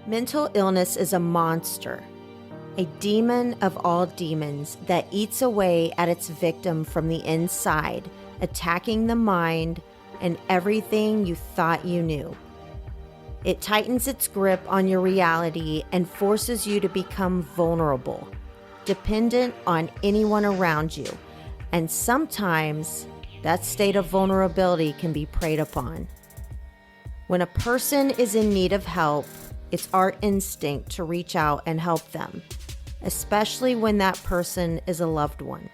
Mental illness is a monster, a demon of all demons that eats away at its victim from the inside, attacking the mind and everything you thought you knew. It tightens its grip on your reality and forces you to become vulnerable, dependent on anyone around you, and sometimes that state of vulnerability can be preyed upon. When a person is in need of help, it's our instinct to reach out and help them, especially when that person is a loved one.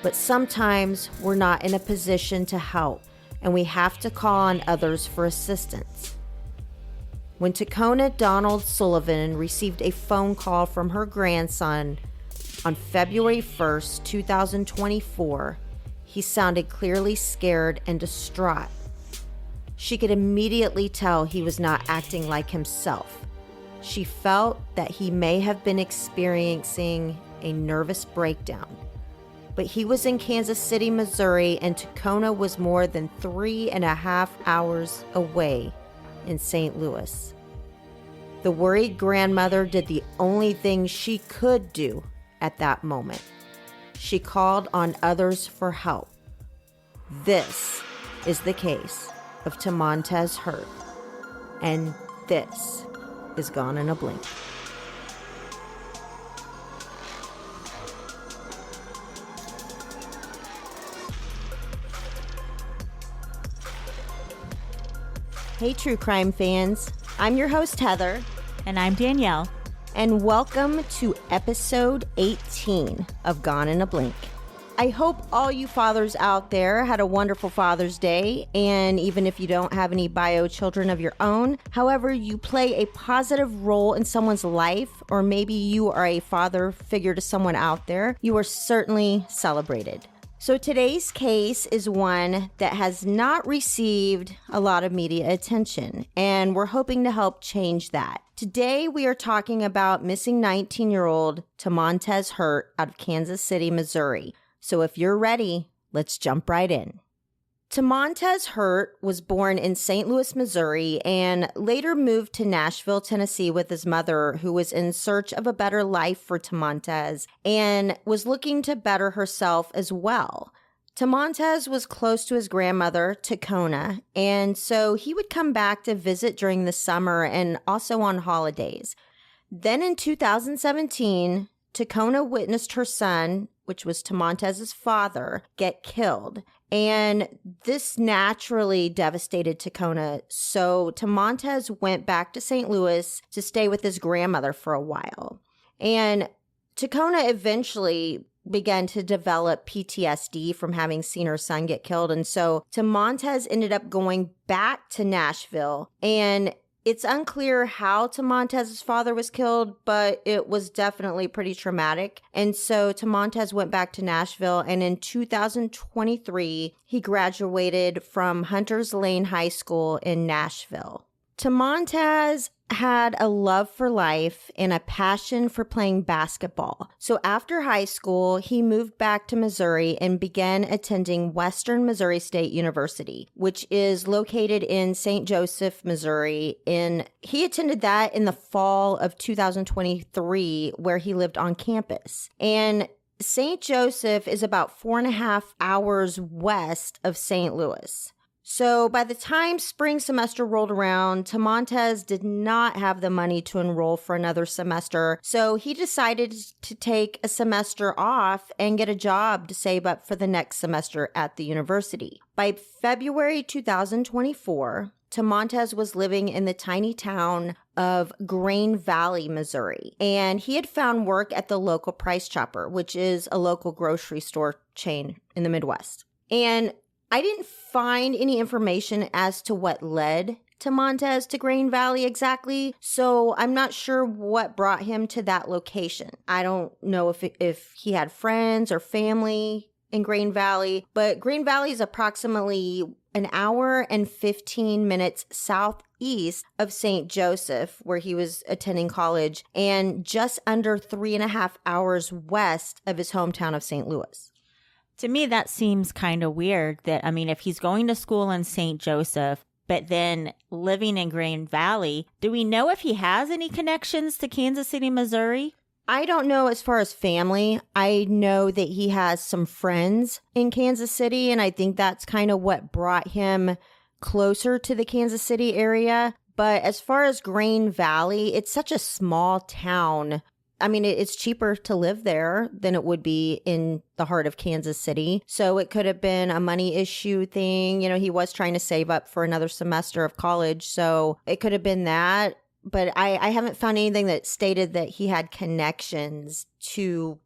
But sometimes we're not in a position to help, and we have to call on others for assistance. When Tacona Donald Sullivan received a phone call from her grandson on February 1st, 2024, he sounded clearly scared and distraught. She could immediately tell he was not acting like himself. She felt that he may have been experiencing a nervous breakdown. But he was in Kansas City, Missouri, and Tacona was more than 3.5 hours away in St. Louis. The worried grandmother did the only thing she could do at that moment. She called on others for help. This is the case of Tamontez Hurt, and this is Gone in a Blink. Hey, true crime fans. I'm your host, Heather. And I'm Danielle. And welcome to episode 18 of Gone in a Blink. I hope all you fathers out there had a wonderful Father's Day, and even if you don't have any bio children of your own, however you play a positive role in someone's life, or maybe you are a father figure to someone out there, you are certainly celebrated. So today's case is one that has not received a lot of media attention, and we're hoping to help change that. Today, we are talking about missing 19-year-old Tamontez Hurt out of Kansas City, Missouri. So if you're ready, let's jump right in. Tamontez Hurt was born in St. Louis, Missouri, and later moved to Nashville, Tennessee with his mother, who was in search of a better life for Tamontez and was looking to better herself as well. Tamontez was close to his grandmother, Tacona, and so he would come back to visit during the summer and also on holidays. Then in 2017, Tacona witnessed her son, which was Tamontez's father, get killed. And this naturally devastated Tacona. So Tamontez went back to St. Louis to stay with his grandmother for a while. And Tacona eventually began to develop PTSD from having seen her son get killed. And so Tamontez ended up going back to Nashville, and it's unclear how Tamontez's father was killed, but it was definitely pretty traumatic. And so Tamontez went back to Nashville, and in 2023, he graduated from Hunters Lane High School in Nashville. Tamontez had a love for life and a passion for playing basketball. So after high school, he moved back to Missouri and began attending Western Missouri State University, which is located in St. Joseph, Missouri. And he attended that in the fall of 2023, where he lived on campus. And St. Joseph is about 4.5 hours west of St. Louis. So by the time spring semester rolled around, Tamontez did not have the money to enroll for another semester. So he decided to take a semester off and get a job to save up for the next semester at the university. By February 2024, Tamontez was living in the tiny town of Grain Valley, Missouri, and he had found work at the local Price Chopper, which is a local grocery store chain in the Midwest. And I didn't find any information as to what led Tamontez to Grain Valley exactly, so I'm not sure what brought him to that location. I don't know if he had friends or family in Grain Valley, but Grain Valley is approximately an hour and 15 minutes southeast of St. Joseph, where he was attending college, and just under 3.5 hours west of his hometown of St. Louis. To me, that seems kind of weird that, if he's going to school in St. Joseph, but then living in Green Valley. Do we know if he has any connections to Kansas City, Missouri? I don't know as far as family. I know that he has some friends in Kansas City, and I think that's kind of what brought him closer to the Kansas City area. But as far as Green Valley, it's such a small town. I mean, it's cheaper to live there than it would be in the heart of Kansas City. So it could have been a money issue thing. You know, he was trying to save up for another semester of college. So it could have been that. But I haven't found anything that stated that he had connections to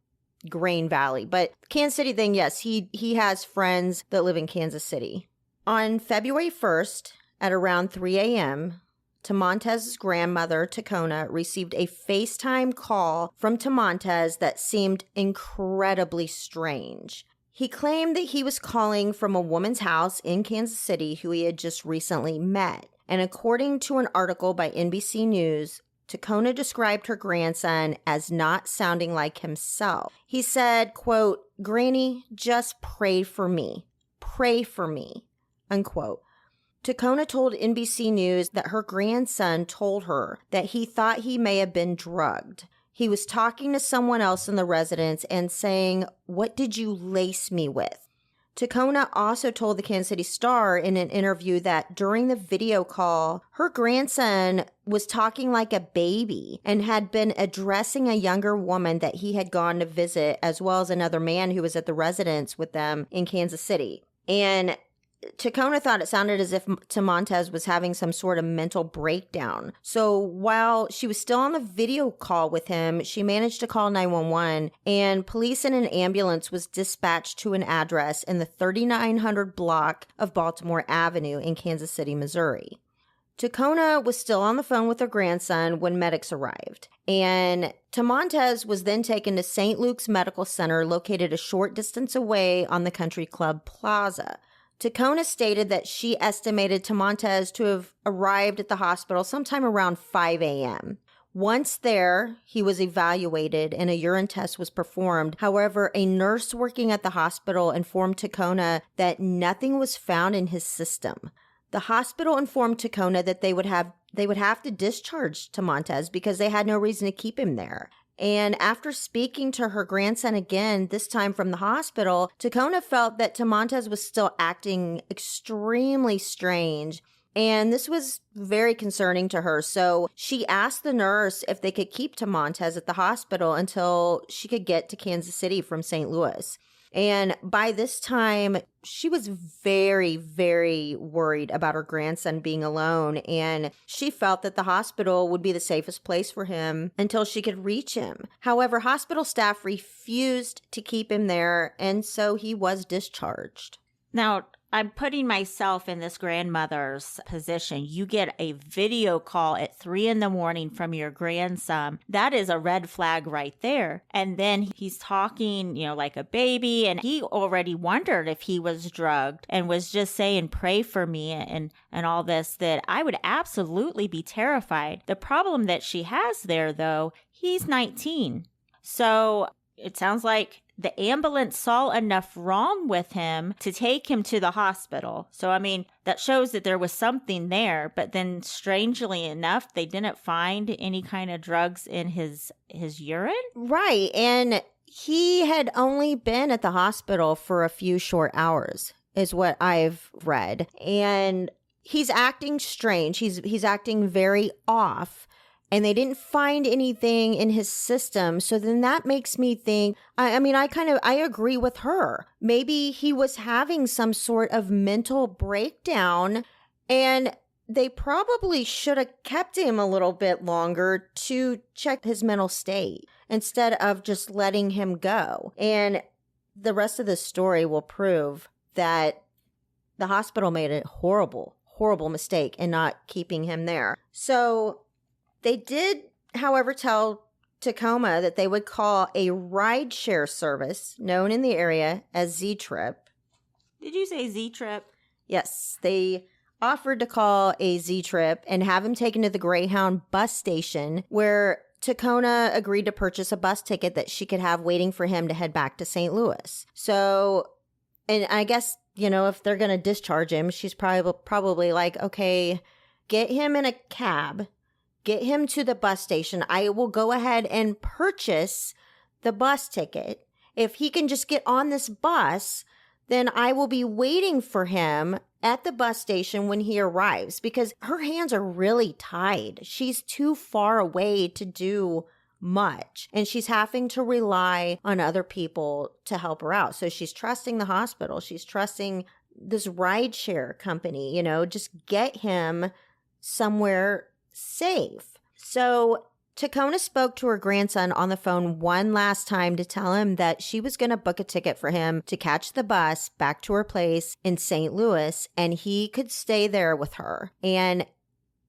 Green Valley. But Kansas City thing, yes, he has friends that live in Kansas City. On February 1st at around 3 a.m., Tamontez's grandmother, Tacona, received a FaceTime call from Tamontez that seemed incredibly strange. He claimed that he was calling from a woman's house in Kansas City who he had just recently met. And according to an article by NBC News, Tacona described her grandson as not sounding like himself. He said, quote, "Granny, just pray for me. Pray for me," unquote. Tacona told NBC News that her grandson told her that he thought he may have been drugged. He was talking to someone else in the residence and saying, "What did you lace me with?" Tacona also told the Kansas City Star in an interview that during the video call, her grandson was talking like a baby and had been addressing a younger woman that he had gone to visit, as well as another man who was at the residence with them in Kansas City. And Tacona thought it sounded as if Tamontez was having some sort of mental breakdown. So while she was still on the video call with him, she managed to call 911, and police and an ambulance was dispatched to an address in the 3900 block of Baltimore Avenue in Kansas City, Missouri. Tacona was still on the phone with her grandson when medics arrived, and Tamontez was then taken to St. Luke's Medical Center, located a short distance away on the Country Club Plaza. Tacona stated that she estimated Tamontez to have arrived at the hospital sometime around 5 a.m. Once there, he was evaluated and a urine test was performed. However, a nurse working at the hospital informed Tacona that nothing was found in his system. The hospital informed Tacona that they would have to discharge Tamontez because they had no reason to keep him there. And after speaking to her grandson again, this time from the hospital, Tacona felt that Tamontez was still acting extremely strange. And this was very concerning to her. So she asked the nurse if they could keep Tamontez at the hospital until she could get to Kansas City from St. Louis. And by this time, she was very, very worried about her grandson being alone. And she felt that the hospital would be the safest place for him until she could reach him. However, hospital staff refused to keep him there, and so he was discharged. Now, I'm putting myself in this grandmother's position. You get a video call at 3 a.m. from your grandson. That is a red flag right there. And then he's talking, like a baby. And he already wondered if he was drugged and was just saying, "Pray for me," and all this, that I would absolutely be terrified. The problem that she has there, though, he's 19. So it sounds like the ambulance saw enough wrong with him to take him to the hospital. So, I mean, that shows that there was something there. But then, strangely enough, they didn't find any kind of drugs in his urine. Right. And he had only been at the hospital for a few short hours, is what I've read. And he's acting strange. He's acting very off. And they didn't find anything in his system. So then that makes me think, I agree with her. Maybe he was having some sort of mental breakdown, and they probably should have kept him a little bit longer to check his mental state instead of just letting him go. And the rest of the story will prove that the hospital made a horrible, horrible mistake in not keeping him there. So they did, however, tell Tacoma that they would call a rideshare service known in the area as Z-Trip. Did you say Z-Trip? Yes, they offered to call a Z-Trip and have him taken to the Greyhound bus station, where Tacona agreed to purchase a bus ticket that she could have waiting for him to head back to St. Louis. So, and I guess if they're going to discharge him, she's probably like, okay, get him in a cab, get him to the bus station. I will go ahead and purchase the bus ticket. If he can just get on this bus, then I will be waiting for him at the bus station when he arrives, because her hands are really tied. She's too far away to do much, and she's having to rely on other people to help her out. So she's trusting the hospital. She's trusting this rideshare company, just get him somewhere safe. So Tacona spoke to her grandson on the phone one last time to tell him that she was going to book a ticket for him to catch the bus back to her place in St. Louis, and he could stay there with her. And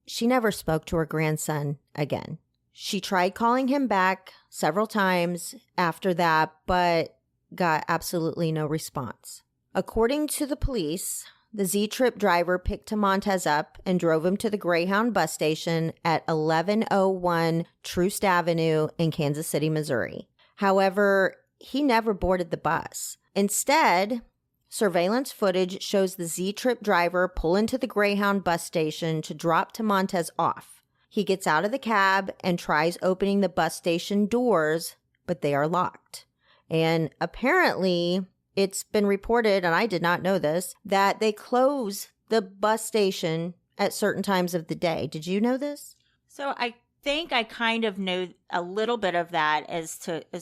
she never spoke to her grandson again. She tried calling him back several times after that, but got absolutely no response. According to the police, the Z-Trip driver picked Montez up and drove him to the Greyhound bus station at 1101 Troost Avenue in Kansas City, Missouri. However, he never boarded the bus. Instead, surveillance footage shows the Z-Trip driver pull into the Greyhound bus station to drop Montez off. He gets out of the cab and tries opening the bus station doors, but they are locked. And apparently, it's been reported, and I did not know this, that they close the bus station at certain times of the day. Did you know this? So I think I kind of know a little bit of that as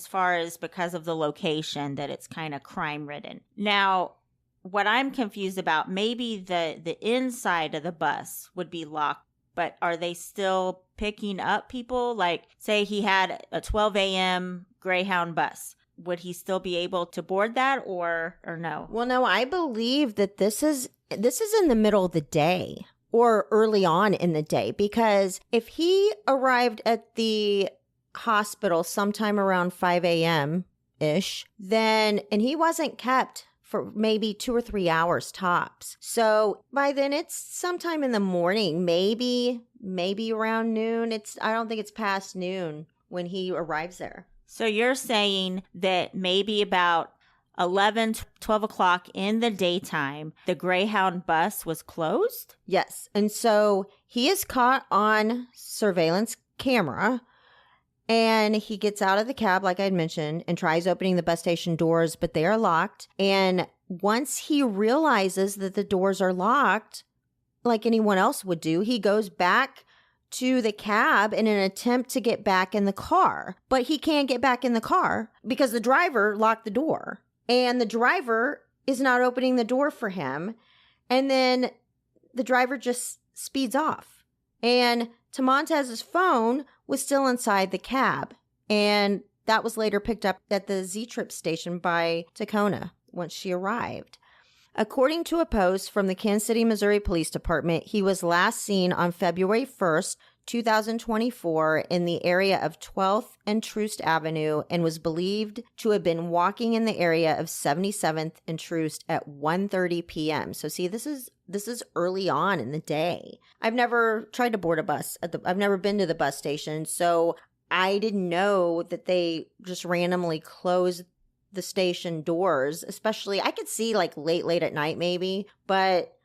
far as because of the location, that it's kind of crime ridden. Now, what I'm confused about, maybe the inside of the bus would be locked, but are they still picking up people? Like, say he had a 12 a.m. Greyhound bus. Would he still be able to board that or no? Well, no, I believe that this is in the middle of the day or early on in the day, because if he arrived at the hospital sometime around 5 a.m.-ish, and he wasn't kept for maybe 2 or 3 hours tops. So by then it's sometime in the morning, maybe around noon. I don't think it's past noon when he arrives there. So you're saying that maybe about 11, 12 o'clock in the daytime, the Greyhound bus was closed? Yes. And so he is caught on surveillance camera, and he gets out of the cab, like I'd mentioned, and tries opening the bus station doors, but they are locked. And once he realizes that the doors are locked, like anyone else would do, he goes back to the cab in an attempt to get back in the car. But he can't get back in the car because the driver locked the door. And the driver is not opening the door for him. And then the driver just speeds off. And Montez's phone was still inside the cab. And that was later picked up at the Z-Trip station by Tacona once she arrived. According to a post from the Kansas City, Missouri Police Department, he was last seen on February 1st, 2024 in the area of 12th and Troost Avenue, and was believed to have been walking in the area of 77th and Troost at 1:30 p.m. So see, this is early on in the day. I've never tried to board a bus I've never been to the bus station, so I didn't know that they just randomly closed the station doors. Especially, I could see like late at night maybe, but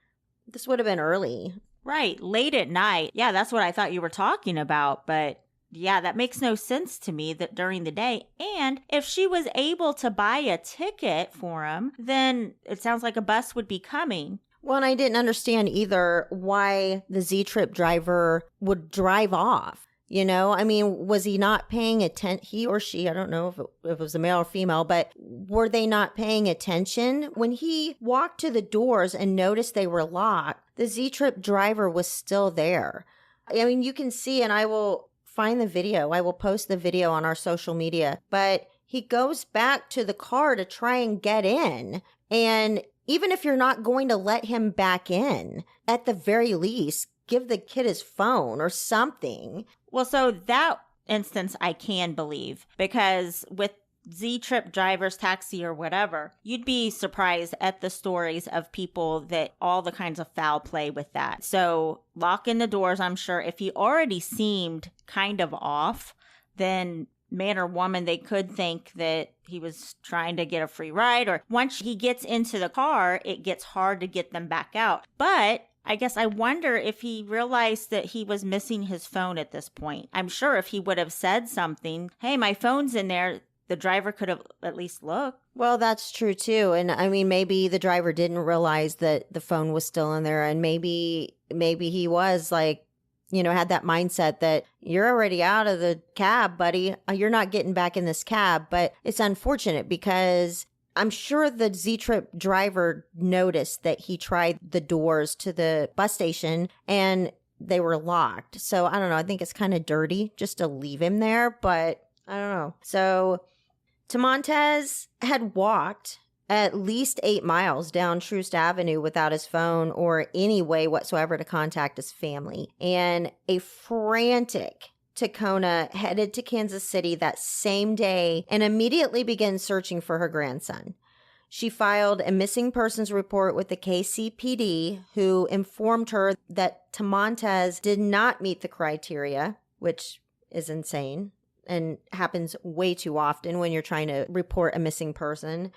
this would have been early. Right, late at night. Yeah, that's what I thought you were talking about. But yeah, that makes no sense to me that during the day. And if she was able to buy a ticket for him, then it sounds like a bus would be coming. Well, and I didn't understand either why the Z-Trip driver would drive off. I mean, was he not paying attention? He or she, I don't know if it was a male or female, but were they not paying attention? When he walked to the doors and noticed they were locked, the Z-Trip driver was still there. I mean, you can see, and I will find the video. I will post the video on our social media. But he goes back to the car to try and get in. And even if you're not going to let him back in, at the very least, give the kid his phone or something. Well, so that instance I can believe, because with Z-Trip drivers, taxi or whatever, you'd be surprised at the stories of people that all the kinds of foul play with that. So locking the doors, I'm sure if he already seemed kind of off, then man or woman, they could think that he was trying to get a free ride, or once he gets into the car, it gets hard to get them back out. But I guess I wonder if he realized that he was missing his phone at this point. I'm sure if he would have said something, hey, my phone's in there, the driver could have at least looked. Well, that's true too. And I mean, maybe the driver didn't realize that the phone was still in there, and maybe he was like, had that mindset that you're already out of the cab, buddy. You're not getting back in this cab. But it's unfortunate because I'm sure the Z-Trip driver noticed that he tried the doors to the bus station and they were locked. So I don't know. I think it's kind of dirty just to leave him there, but I don't know. So Tamontez had walked at least 8 miles down Troost Avenue without his phone or any way whatsoever to contact his family. And a frantic Tacona headed to Kansas City that same day and immediately began searching for her grandson. She filed a missing persons report with the KCPD, who informed her that Tamontez did not meet the criteria, which is insane and happens way too often when you're trying to report a missing person.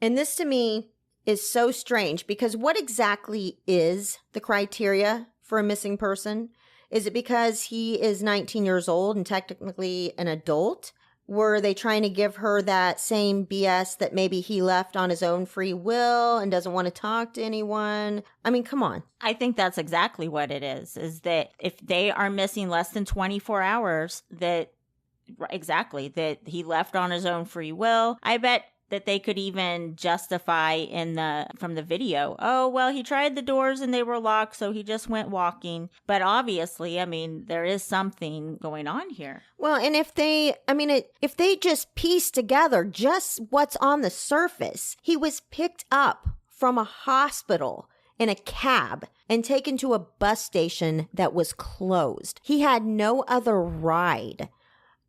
And this to me is so strange because what exactly is the criteria for a missing person? Is it because he is 19 years old and technically an adult? Were they trying to give her that same BS that maybe he left on his own free will and doesn't want to talk to anyone? I mean, come on. I think that's exactly what it is that if they are missing less than 24 hours, that he left on his own free will. I bet that they could even justify from the video, oh, well, he tried the doors and they were locked, so he just went walking. But obviously, I mean, there is something going on here. Well, and if they just piece together just what's on the surface, he was picked up from a hospital in a cab and taken to a bus station that was closed. He had no other ride.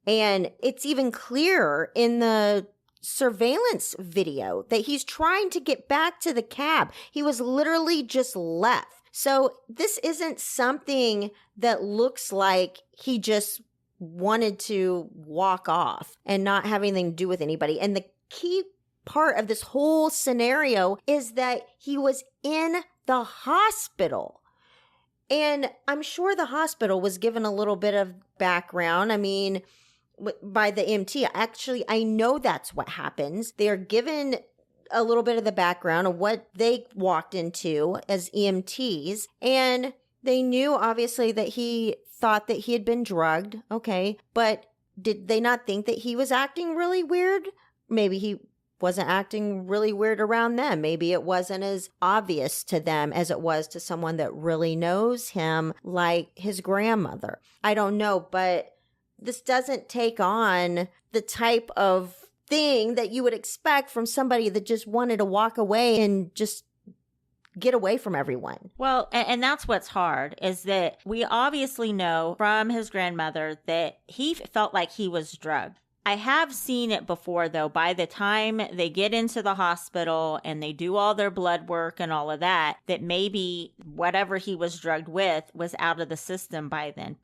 And it's even clearer in the surveillance video that he's trying to get back to the cab. He was literally just left. So this isn't something that looks like he just wanted to walk off and not have anything to do with anybody. And the key part of this whole scenario is that he was in the hospital. And I'm sure the hospital was given a little bit of background. I mean, by the EMT. Actually, I know that's what happens. They are given a little bit of the background of what they walked into as EMTs, and they knew obviously that he thought that he had been drugged. Okay, but did they not think that he was acting really weird? Maybe he wasn't acting really weird around them. Maybe it wasn't as obvious to them as it was to someone that really knows him, like his grandmother. I don't know, but this doesn't take on the type of thing that you would expect from somebody that just wanted to walk away and just get away from everyone. Well, and that's what's hard, is that we obviously know from his grandmother that he felt like he was drugged. I have seen it before, though. By the time they get into the hospital and they do all their blood work and all of that, that maybe whatever he was drugged with was out of the system by then.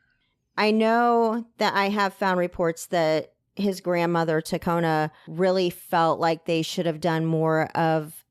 I know that I have found reports that his grandmother, Tacona, really felt like they should have done more of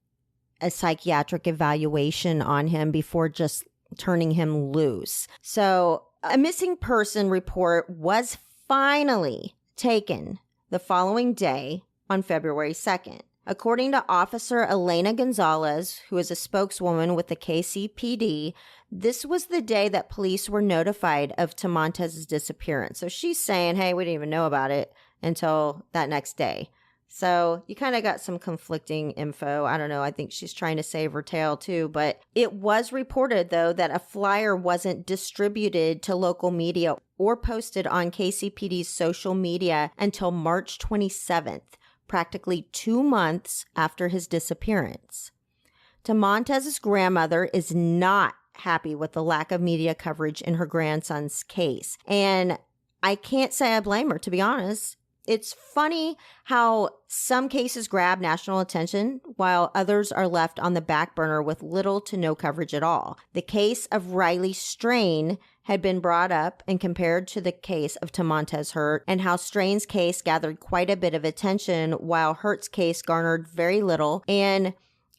a psychiatric evaluation on him before just turning him loose. So a missing person report was finally taken the following day on February 2nd. According to Officer Elena Gonzalez, who is a spokeswoman with the KCPD, this was the day that police were notified of Tamontez's disappearance. So she's saying, hey, we didn't even know about it until that next day. So you kind of got some conflicting info. I don't know. I think she's trying to save her tail too. But it was reported, though, that a flyer wasn't distributed to local media or posted on KCPD's social media until March 27th. Practically 2 months after his disappearance. Tamontez's grandmother is not happy with the lack of media coverage in her grandson's case. And I can't say I blame her, to be honest. It's funny how some cases grab national attention while others are left on the back burner with little to no coverage at all. The case of Riley Strain had been brought up and compared to the case of Tamontez Hurt, and how Strain's case gathered quite a bit of attention while Hurt's case garnered very little. And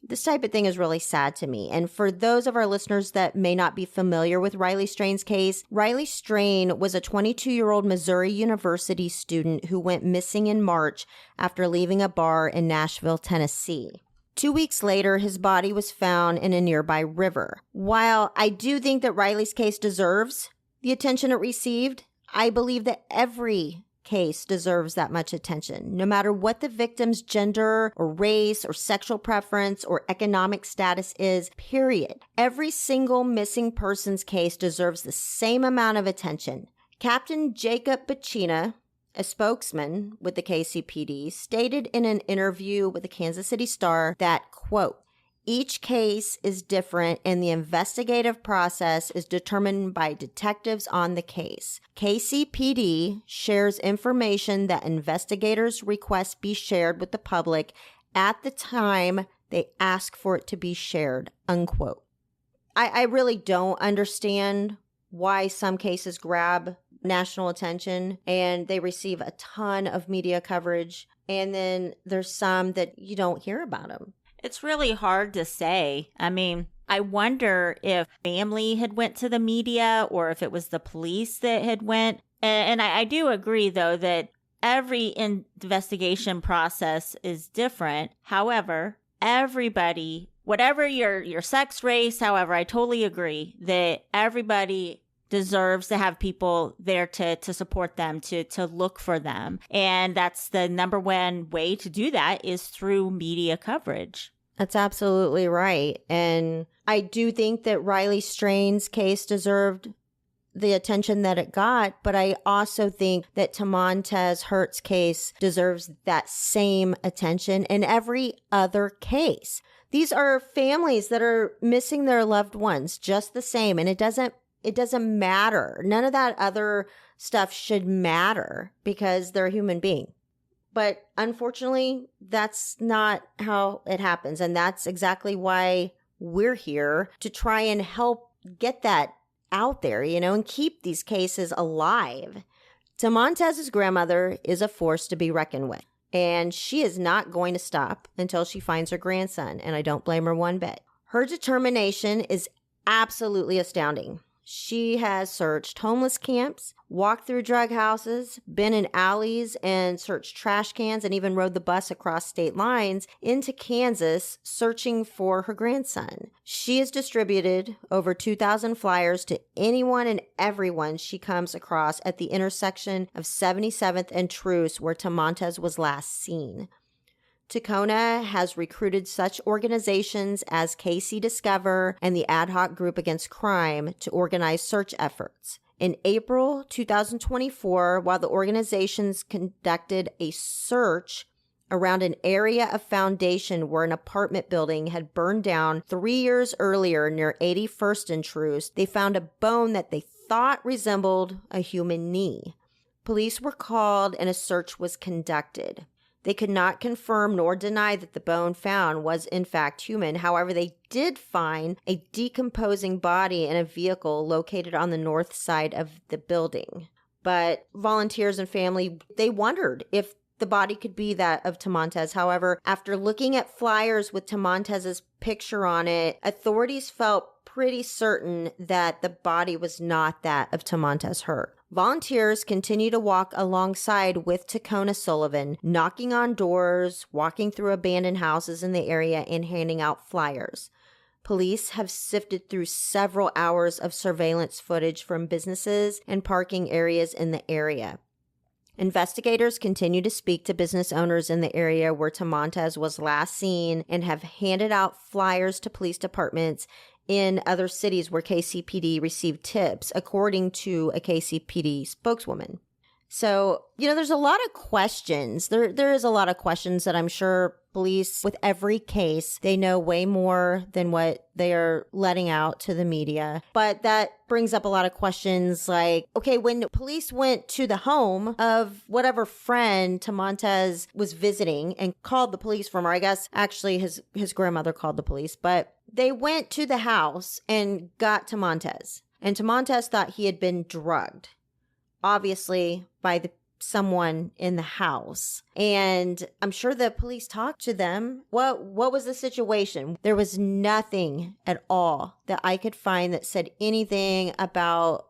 this type of thing is really sad to me. And for those of our listeners that may not be familiar with Riley Strain's case, Riley Strain was a 22-year-old Missouri University student who went missing in March after leaving a bar in Nashville, Tennessee. 2 weeks later, his body was found in a nearby river. While I do think that Riley's case deserves the attention it received, I believe that every case deserves that much attention, no matter what the victim's gender or race or sexual preference or economic status is, period. Every single missing person's case deserves the same amount of attention. Captain Jacob Bacina, a spokesman with the KCPD, stated in an interview with the Kansas City Star that, quote, each case is different and the investigative process is determined by detectives on the case. KCPD shares information that investigators request be shared with the public at the time they ask for it to be shared, unquote. I really don't understand why some cases grab national attention and they receive a ton of media coverage, and then there's some that you don't hear about them. It's really hard to say. I mean, I wonder if family had went to the media or if it was the police that had went. And I do agree, though, that every investigation process is different. However, everybody, whatever your sex, race, however, I totally agree that everybody deserves to have people there to support them, to look for them. And that's the number one way to do that is through media coverage. That's absolutely right. And I do think that Riley Strain's case deserved the attention that it got, but I also think that Tamontez Hurt's case deserves that same attention in every other case. These are families that are missing their loved ones just the same, and it doesn't matter. None of that other stuff should matter because they're a human being. But unfortunately, that's not how it happens. And that's exactly why we're here, to try and help get that out there, and keep these cases alive. Tamontez's grandmother is a force to be reckoned with, and she is not going to stop until she finds her grandson. And I don't blame her one bit. Her determination is absolutely astounding. She has searched homeless camps, walked through drug houses, been in alleys and searched trash cans, and even rode the bus across state lines into Kansas searching for her grandson. She has distributed over 2,000 flyers to anyone and everyone she comes across at the intersection of 77th and Truce, where Tamontez was last seen. Tacona has recruited such organizations as KC Discover and the Ad Hoc Group Against Crime to organize search efforts. In April 2024, while the organizations conducted a search around an area of foundation where an apartment building had burned down 3 years earlier near 81st and Truce, they found a bone that they thought resembled a human knee. Police were called and a search was conducted. They could not confirm nor deny that the bone found was in fact human. However, they did find a decomposing body in a vehicle located on the north side of the building. But volunteers and family, they wondered if the body could be that of Tamontez. However, after looking at flyers with Tamontez's picture on it, authorities felt pretty certain that the body was not that of Tamontez Hurt. Volunteers continue to walk alongside with Tacona Sullivan, knocking on doors, walking through abandoned houses in the area, and handing out flyers. Police have sifted through several hours of surveillance footage from businesses and parking areas in the area. Investigators continue to speak to business owners in the area where Tamontez was last seen and have handed out flyers to police departments in other cities where KCPD received tips, according to a KCPD spokeswoman. So, there's a lot of questions. There is a lot of questions that I'm sure police, with every case, they know way more than what they are letting out to the media. But that brings up a lot of questions like, okay, when police went to the home of whatever friend Tamontez was visiting and called the police from, or I guess actually his grandmother called the police, but they went to the house and got Tamontez. And Tamontes thought he had been drugged, obviously by someone in the house. And I'm sure the police talked to them. What was the situation? There was nothing at all that I could find that said anything about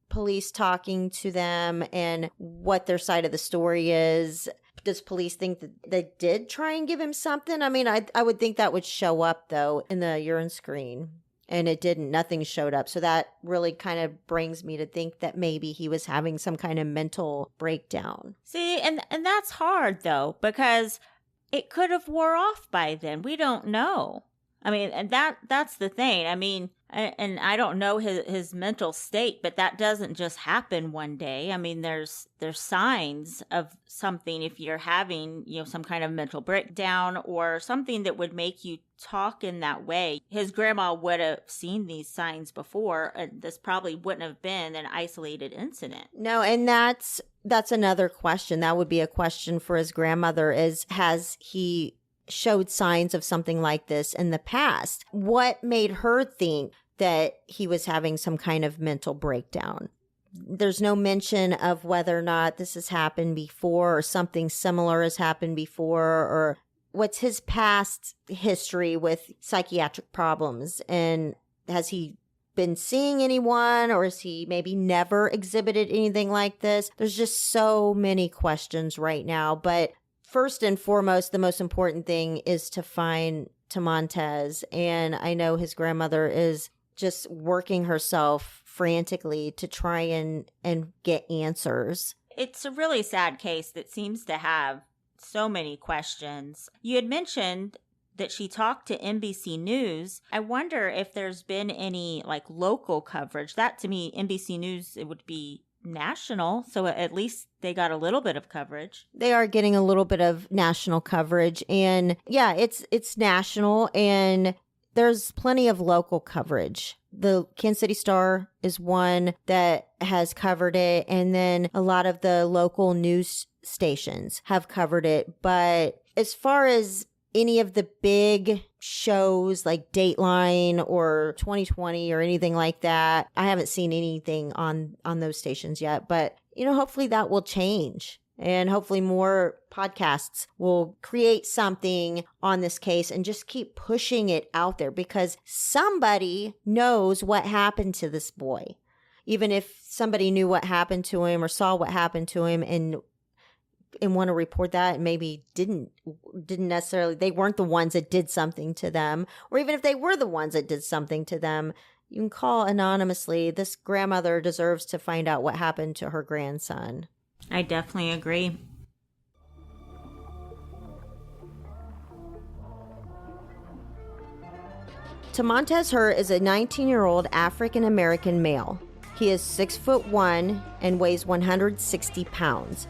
police talking to them and what their side of the story is. Does police think that they did try and give him something? I mean, I would think that would show up, though, in the urine screen. And it didn't. Nothing showed up. So that really kind of brings me to think that maybe he was having some kind of mental breakdown. See, and that's hard, though, because it could have wore off by then. We don't know. I mean, and that's the thing. I mean, and I don't know his mental state, but that doesn't just happen one day. I mean, there's signs of something if you're having, some kind of mental breakdown or something that would make you talk in that way. His grandma would have seen these signs before, and this probably wouldn't have been an isolated incident. No, and that's another question. That would be a question for his grandmother has he showed signs of something like this in the past? What made her think that he was having some kind of mental breakdown? There's no mention of whether or not this has happened before or something similar has happened before, or what's his past history with psychiatric problems, and has he been seeing anyone, or has he maybe never exhibited anything like this? There's just so many questions right now, but first and foremost, the most important thing is to find Tamontes, and I know his grandmother is just working herself frantically to try and get answers. It's a really sad case that seems to have so many questions. You had mentioned that she talked to NBC News. I wonder if there's been any local coverage. That to me, NBC News, it would be national, so at least they got a little bit of coverage. They are getting a little bit of national coverage, and yeah, it's national, and there's plenty of local coverage. The Kansas City Star is one that has covered it, and then a lot of the local news stations have covered it. But as far as any of the big shows like Dateline or 2020 or anything like that, I haven't seen anything on those stations yet. But, hopefully that will change. And hopefully more podcasts will create something on this case and just keep pushing it out there, because somebody knows what happened to this boy. Even if somebody knew what happened to him or saw what happened to him and want to report that, and maybe didn't necessarily, they weren't the ones that did something to them, or even if they were the ones that did something to them, you can call anonymously. This grandmother deserves to find out what happened to her grandson. I definitely agree. Tamontes Hurt is a 19-year-old African-American male. He is 6'1" and weighs 160 pounds.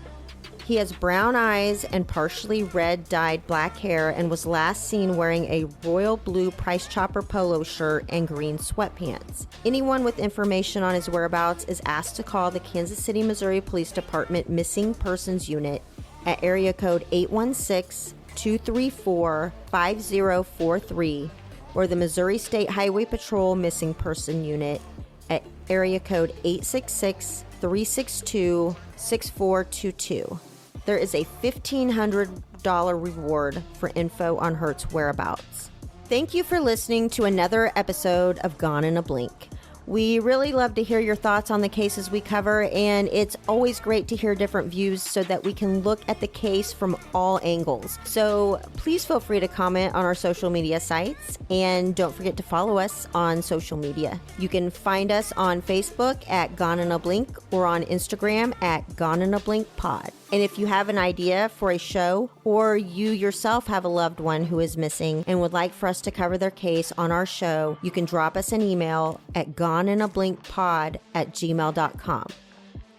He has brown eyes and partially red dyed black hair, and was last seen wearing a royal blue Price Chopper polo shirt and green sweatpants. Anyone with information on his whereabouts is asked to call the Kansas City, Missouri Police Department Missing Persons Unit at area code 816-234-5043, or the Missouri State Highway Patrol Missing Person Unit at area code 866-362-6422. There is a $1,500 reward for info on Hurt's whereabouts. Thank you for listening to another episode of Gone in a Blink. We really love to hear your thoughts on the cases we cover, and it's always great to hear different views so that we can look at the case from all angles. So please feel free to comment on our social media sites, and don't forget to follow us on social media. You can find us on Facebook at Gone in a Blink, or on Instagram at Gone in a Blink Pod. And if you have an idea for a show, or you yourself have a loved one who is missing and would like for us to cover their case on our show, you can drop us an email at goneinablinkpod@gmail.com.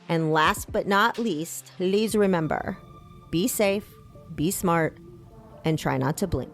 And last but not least, please remember, be safe, be smart, and try not to blink.